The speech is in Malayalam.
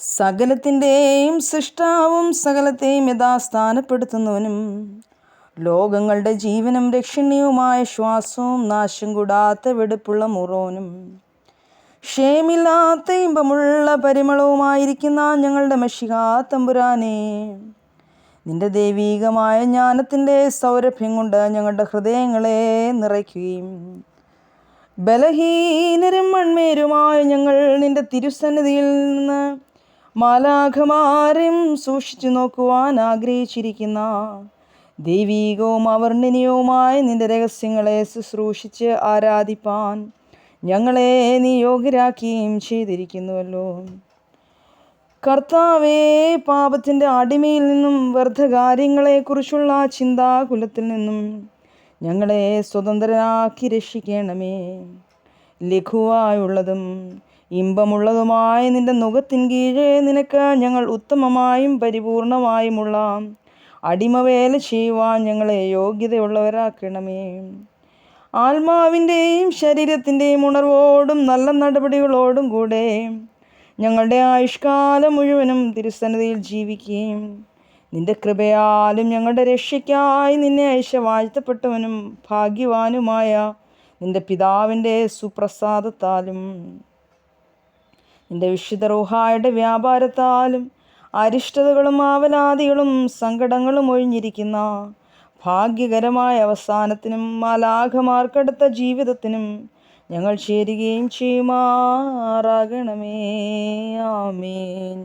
സകലത്തിൻ്റെയും സൃഷ്ടാവും സകലത്തെയും യഥാസ്ഥാനപ്പെടുത്തുന്നവനും ലോകങ്ങളുടെ ജീവനും രക്ഷണീയവുമായ ശ്വാസവും നാശം കൂടാത്ത വെടുപ്പുള്ള മുറോനും ക്ഷയമില്ലാത്ത ഇമ്പമുള്ള പരിമളവുമായിരിക്കുന്ന ഞങ്ങളുടെ മഷിഹാ തമ്പുരാനെ, നിന്റെ ദൈവീകമായ ജ്ഞാനത്തിൻ്റെ സൗരഭ്യം കൊണ്ട് ഞങ്ങളുടെ ഹൃദയങ്ങളെ നിറയ്ക്കുകയും ബലഹീനരും മൺമേരുമായ ഞങ്ങൾ നിന്റെ തിരുസന്നിധിയിൽ നിന്ന് മാലാഖമാരെയും സൂക്ഷിച്ചു നോക്കുവാൻ ആഗ്രഹിച്ചിരിക്കുന്ന ദൈവീകവും അവർണ്ണനീയവുമായ നിന്റെ രഹസ്യങ്ങളെ ശുശ്രൂഷിച്ച് ആരാധിപ്പാൻ ഞങ്ങളെ നീ യോഗ്യരാക്കുകയും ചെയ്തിരിക്കുന്നുവല്ലോ. കർത്താവേ, പാപത്തിൻ്റെ അടിമയിൽ നിന്നും വ്യർത്ഥകാര്യങ്ങളെക്കുറിച്ചുള്ള ചിന്താകുലത്തിൽ നിന്നും ഞങ്ങളെ സ്വതന്ത്രരാക്കി രക്ഷിക്കണമേ. ലഘുവായുള്ളതും ഇമ്പമുള്ളതുമായ നിന്റെ നുകത്തിൻ കീഴെ നിനക്ക് ഞങ്ങൾ ഉത്തമമായും പരിപൂർണമായുമുള്ള അടിമവേല ചെയ്യുവാൻ ഞങ്ങളെ യോഗ്യതയുള്ളവരാക്കണമേ. ആത്മാവിൻ്റെയും ശരീരത്തിൻ്റെയും ഉണർവോടും നല്ല നടപടികളോടും കൂടെ ഞങ്ങളുടെ ആയുഷ്കാലം മുഴുവനും തിരുസന്നിധിയിൽ ജീവിക്കുകയും നിന്റെ കൃപയാലും ഞങ്ങളുടെ രക്ഷയ്ക്കായി നിന്നെ അയച്ച വാഴ്ത്തപ്പെട്ടവനും ഭാഗ്യവാനുമായ നിന്റെ പിതാവിൻ്റെ സുപ്രസാദത്താലും നിന്റെ വിശുദ്ധ റൂഹായുടെ വ്യാപാരത്താലും അരിഷ്ടതകളും ആവലാദികളും സങ്കടങ്ങളും ഒഴിഞ്ഞിരിക്കുന്ന ഭാഗ്യകരമായ അവസാനത്തിനും മാലാഖമാർക്കടുത്ത ജീവിതത്തിനും ഞങ്ങൾ ചേരുകയും ചെയ്യുമാറാകണമേ. ആമേൻ.